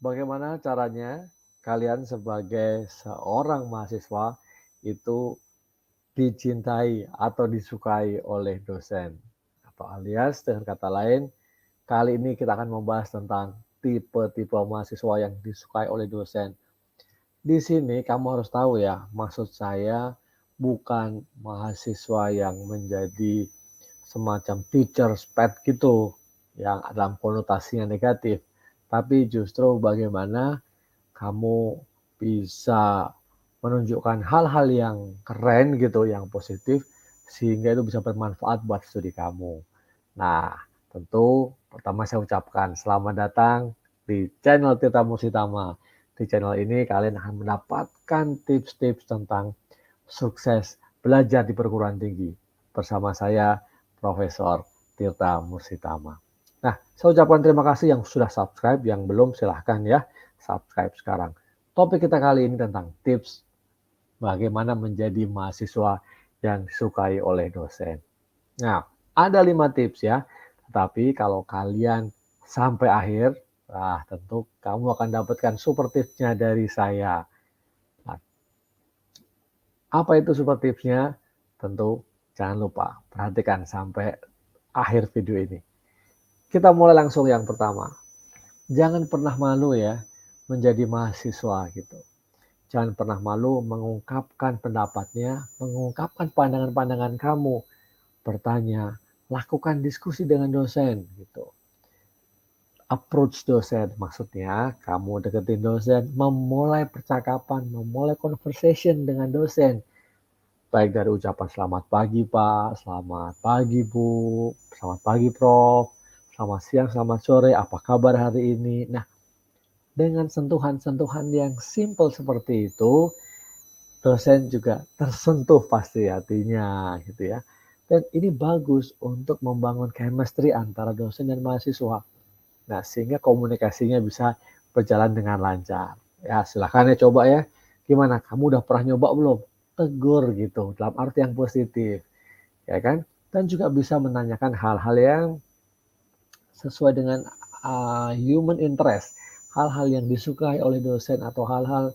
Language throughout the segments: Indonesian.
Bagaimana caranya kalian sebagai seorang mahasiswa itu dicintai atau disukai oleh dosen? Atau alias dengan kata lain, kali ini kita akan membahas tentang tipe-tipe mahasiswa yang disukai oleh dosen. Di sini kamu harus tahu ya, maksud saya bukan mahasiswa yang menjadi semacam teacher's pet gitu, yang dalam konotasinya negatif. Tapi justru bagaimana kamu bisa menunjukkan hal-hal yang keren gitu, yang positif, sehingga itu bisa bermanfaat buat studi kamu. Nah, tentu pertama saya ucapkan selamat datang di channel Tirta Musitama. Di channel ini kalian akan mendapatkan tips-tips tentang sukses belajar di perguruan tinggi bersama saya, Profesor Tirta Musitama. Nah, saya ucapkan terima kasih yang sudah subscribe, yang belum silahkan ya subscribe sekarang. Topik kita kali ini tentang tips bagaimana menjadi mahasiswa yang disukai oleh dosen. Nah, ada 5 tips ya, tetapi kalau kalian sampai akhir, tentu kamu akan dapatkan super tipsnya dari saya. Nah, apa itu super tipsnya? Tentu jangan lupa perhatikan sampai akhir video ini. Kita mulai langsung yang pertama. Jangan pernah malu ya menjadi mahasiswa gitu. Jangan pernah malu mengungkapkan pendapatnya, mengungkapkan pandangan-pandangan kamu, bertanya, lakukan diskusi dengan dosen gitu. Approach dosen, maksudnya kamu deketin dosen, memulai percakapan, memulai conversation dengan dosen. Baik dari ucapan selamat pagi Pak, selamat pagi Bu, selamat pagi Prof, selamat siang, selamat sore, apa kabar hari ini. Nah, dengan sentuhan-sentuhan yang simple seperti itu, dosen juga tersentuh pasti hatinya gitu ya. Dan ini bagus untuk membangun chemistry antara dosen dan mahasiswa. Nah, sehingga komunikasinya bisa berjalan dengan lancar. Ya, silahkan ya coba ya. Gimana? Kamu udah pernah nyoba belum? Tegur gitu, dalam arti yang positif. Ya kan? Dan juga bisa menanyakan hal-hal yang sesuai dengan human interest. Hal-hal yang disukai oleh dosen atau hal-hal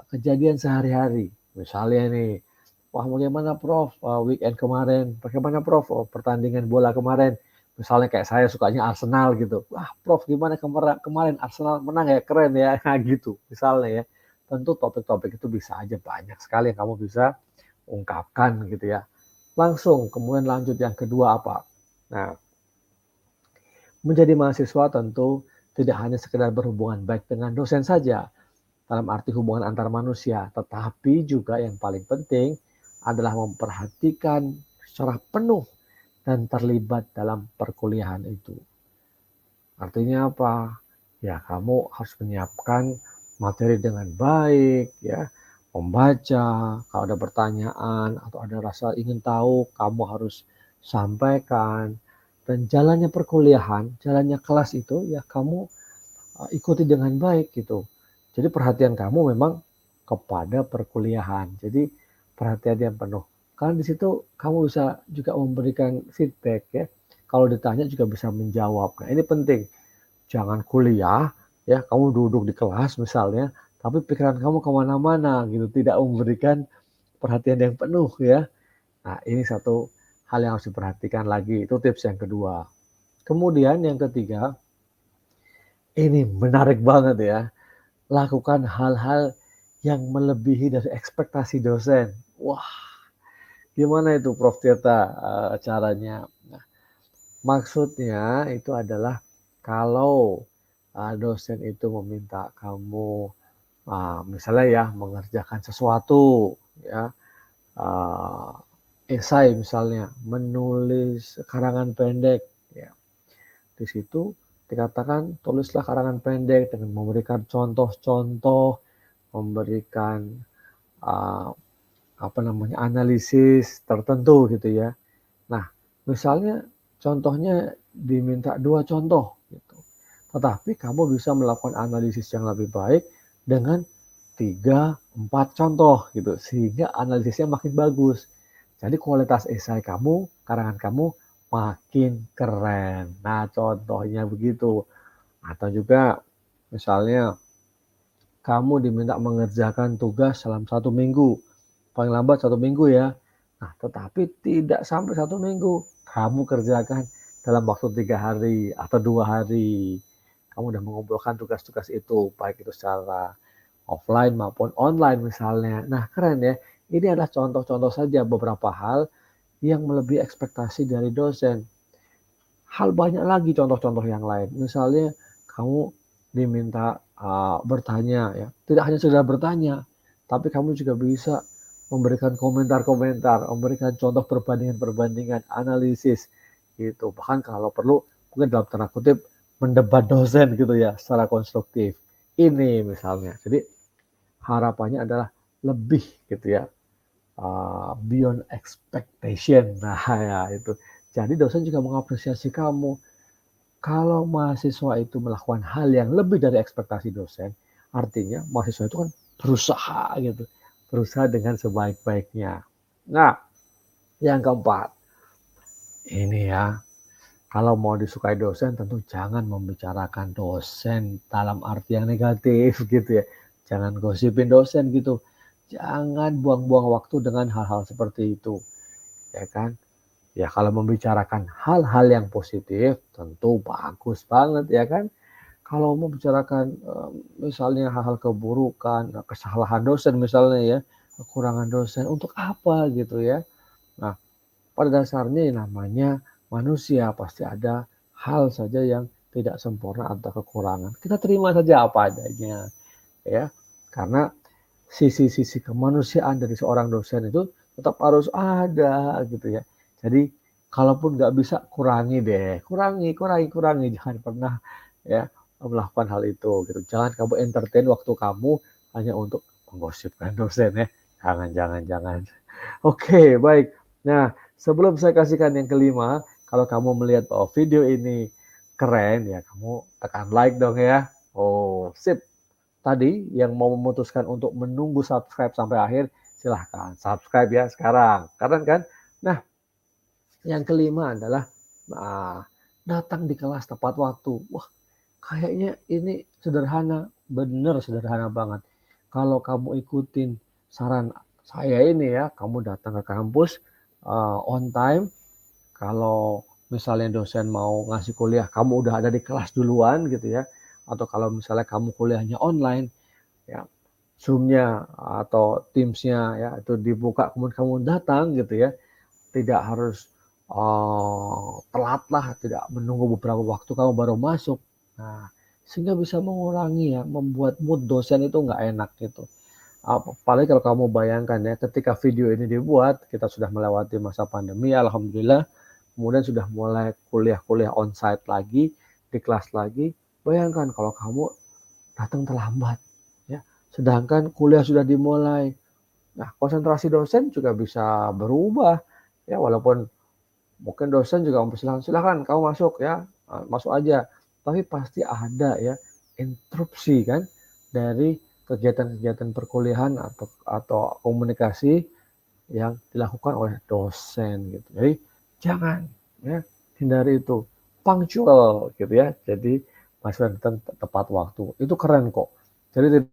kejadian sehari-hari. Misalnya nih, wah bagaimana Prof weekend kemarin, bagaimana Prof pertandingan bola kemarin. Misalnya kayak saya sukanya Arsenal gitu. Wah Prof gimana kemarin Arsenal menang ya, keren ya, nah, gitu misalnya ya. Tentu topik-topik itu bisa aja banyak sekali yang kamu bisa ungkapkan gitu ya. Langsung kemudian lanjut yang kedua apa? Nah, menjadi mahasiswa tentu tidak hanya sekedar berhubungan baik dengan dosen saja, dalam arti hubungan antar manusia, tetapi juga yang paling penting adalah memperhatikan secara penuh dan terlibat dalam perkuliahan itu. Artinya apa? Ya, kamu harus menyiapkan materi dengan baik, ya, membaca, kalau ada pertanyaan atau ada rasa ingin tahu, kamu harus sampaikan. Dan jalannya perkuliahan, jalannya kelas itu ya kamu ikuti dengan baik gitu. Jadi perhatian kamu memang kepada perkuliahan. Jadi perhatian yang penuh. Karena di situ kamu bisa juga memberikan feedback ya. Kalau ditanya juga bisa menjawab. Nah ini penting. Jangan kuliah ya, kamu duduk di kelas misalnya, tapi pikiran kamu kemana-mana gitu. Tidak memberikan perhatian yang penuh ya. Nah ini satu hal yang harus diperhatikan lagi. Itu tips yang kedua. Kemudian yang ketiga, ini menarik banget ya. Lakukan hal-hal yang melebihi dari ekspektasi dosen. Wah, gimana itu Prof Tirta caranya? Nah, maksudnya itu adalah kalau dosen itu meminta kamu misalnya ya mengerjakan sesuatu ya, uh, esai misalnya, menulis karangan pendek ya. Di situ dikatakan tulislah karangan pendek dengan memberikan contoh-contoh, memberikan uh, analisis tertentu gitu ya. Nah, misalnya contohnya diminta 2 contoh gitu. Tetapi kamu bisa melakukan analisis yang lebih baik dengan 3, 4 contoh gitu sehingga analisisnya makin bagus. Jadi kualitas esai kamu, karangan kamu makin keren. Nah, contohnya begitu. Atau juga Misalnya kamu diminta mengerjakan tugas dalam 1 minggu, paling lambat 1 minggu ya. Nah, tetapi tidak sampai 1 minggu, kamu kerjakan dalam waktu 3 hari atau 2 hari. Kamu udah mengumpulkan tugas-tugas itu, baik itu secara offline maupun online misalnya. Nah, keren ya. Ini adalah contoh-contoh saja beberapa hal yang melebihi ekspektasi dari dosen. Hal banyak lagi contoh-contoh yang lain. Misalnya kamu diminta bertanya ya, tidak hanya sekedar bertanya, tapi kamu juga bisa memberikan komentar-komentar, memberikan contoh perbandingan-perbandingan, analisis gitu. Bahkan kalau perlu mungkin dalam tanda kutip mendebat dosen gitu ya secara konstruktif. Ini misalnya. Jadi harapannya adalah lebih gitu ya, beyond expectation. Nah ya itu. Jadi dosen juga mengapresiasi kamu. Kalau mahasiswa itu melakukan hal yang lebih dari ekspektasi dosen, artinya mahasiswa itu kan berusaha gitu, berusaha dengan sebaik-baiknya. Nah, yang keempat, ini ya, kalau mau disukai dosen tentu jangan membicarakan dosen dalam arti yang negatif gitu ya. Jangan gosipin dosen gitu. Jangan buang-buang waktu dengan hal-hal seperti itu, ya kan? Ya kalau membicarakan hal-hal yang positif tentu bagus banget ya kan. Kalau membicarakan, misalnya hal-hal keburukan, kesalahan dosen misalnya ya, kekurangan dosen, untuk apa gitu ya. Nah, pada dasarnya yang namanya manusia pasti ada hal saja yang tidak sempurna atau kekurangan. Kita terima saja apa adanya ya, karena sisi-sisi kemanusiaan dari seorang dosen itu tetap harus ada gitu ya. Jadi kalaupun nggak bisa kurangi deh, kurangi, jangan pernah ya melakukan hal itu gitu. Jangan kamu entertain waktu kamu hanya untuk menggosipkan dosen ya. Jangan. Oke, baik. Nah, sebelum saya kasihkan yang kelima, kalau kamu melihat bahwa video ini keren ya, kamu tekan like dong ya. Oh, sip. Tadi yang mau memutuskan untuk menunggu subscribe sampai akhir, silahkan subscribe ya sekarang. Keren kan? Nah, yang kelima adalah datang di kelas tepat waktu. Wah, kayaknya ini sederhana, bener sederhana banget. Kalau kamu ikutin saran saya ini ya, kamu datang ke kampus on time. Kalau misalnya dosen mau ngasih kuliah, kamu udah ada di kelas duluan gitu ya. Atau kalau misalnya kamu kuliahnya online, ya Zoom-nya atau Teams-nya ya itu dibuka kemudian kamu datang gitu ya. Tidak harus telat lah, tidak menunggu beberapa waktu kamu baru masuk. Nah, sehingga bisa mengurangi ya, membuat mood dosen itu nggak enak gitu. Apalagi kalau kamu bayangkan ya, ketika video ini dibuat, kita sudah melewati masa pandemi, alhamdulillah, kemudian sudah mulai kuliah-kuliah onsite lagi, di kelas lagi. Bayangkan kalau kamu datang terlambat, ya. Sedangkan kuliah sudah dimulai. Nah, konsentrasi dosen juga bisa berubah, ya walaupun mungkin dosen juga mempersilahkan, silakan kamu masuk ya, masuk aja. Tapi pasti ada ya interupsi kan dari kegiatan-kegiatan perkuliahan atau komunikasi yang dilakukan oleh dosen gitu. Jadi jangan ya hindari itu. Punctual gitu ya. Jadi mahasiswa datang tepat waktu. Itu keren kok. Jadi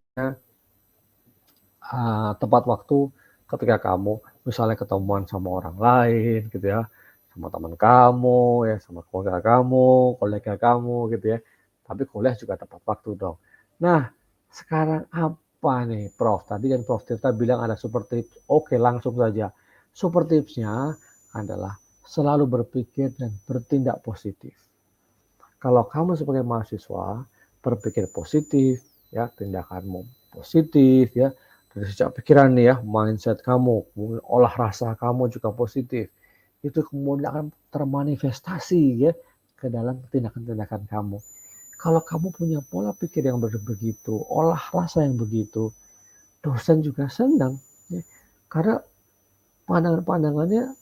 tepat waktu ketika kamu misalnya ketemuan sama orang lain gitu ya, sama teman kamu ya, sama keluarga kamu, kolega kamu gitu ya. Tapi kuliah juga tepat waktu dong. Nah, sekarang apa nih Prof? Tadi kan Prof Tirta bilang ada super tips. Oke, langsung saja. Super tipsnya adalah selalu berpikir dan bertindak positif. Kalau kamu sebagai mahasiswa berpikir positif, ya tindakanmu positif, ya dari sejak pikiran nih ya, mindset kamu, kemudian olah rasa kamu juga positif. Itu kemudian akan termanifestasi ya ke dalam tindakan-tindakan kamu. Kalau kamu punya pola pikir yang begitu, olah rasa yang begitu, dosen juga senang ya. Karena pandangan-pandangannya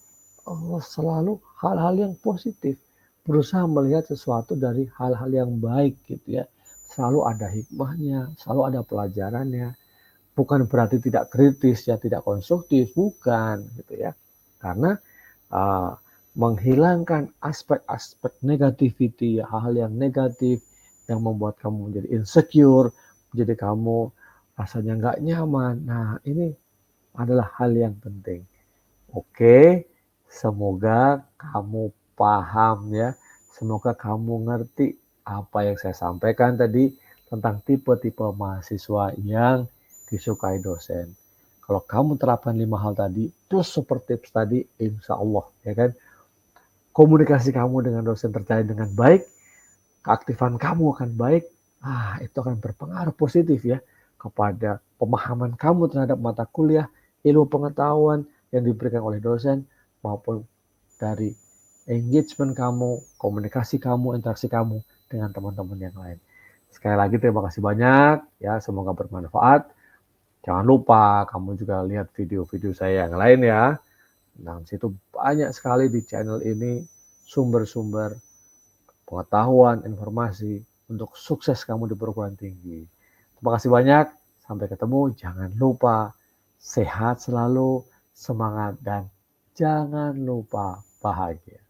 selalu hal-hal yang positif, berusaha melihat sesuatu dari hal-hal yang baik gitu ya. Selalu ada hikmahnya, selalu ada pelajarannya. Bukan berarti tidak kritis ya, tidak konstruktif, bukan gitu ya. Karena menghilangkan aspek-aspek negativity, hal-hal yang negatif yang membuat kamu menjadi insecure, menjadi kamu rasanya nggak nyaman. Nah, ini adalah hal yang penting. Oke, semoga kamu paham ya. Semoga kamu ngerti apa yang saya sampaikan tadi tentang tipe-tipe mahasiswa yang disukai dosen. Kalau kamu terapkan 5 hal tadi, terus seperti tips tadi, insya Allah, ya kan, komunikasi kamu dengan dosen terjalin dengan baik, keaktifan kamu akan baik, itu akan berpengaruh positif ya kepada pemahaman kamu terhadap mata kuliah, ilmu pengetahuan yang diberikan oleh dosen maupun dari engagement kamu, komunikasi kamu, interaksi kamu dengan teman-teman yang lain. Sekali lagi terima kasih banyak ya, semoga bermanfaat. Jangan lupa kamu juga lihat video-video saya yang lain ya. Nah, situ banyak sekali di channel ini sumber-sumber pengetahuan, informasi untuk sukses kamu di perguruan tinggi. Terima kasih banyak. Sampai ketemu. Jangan lupa sehat selalu, semangat, dan jangan lupa bahagia.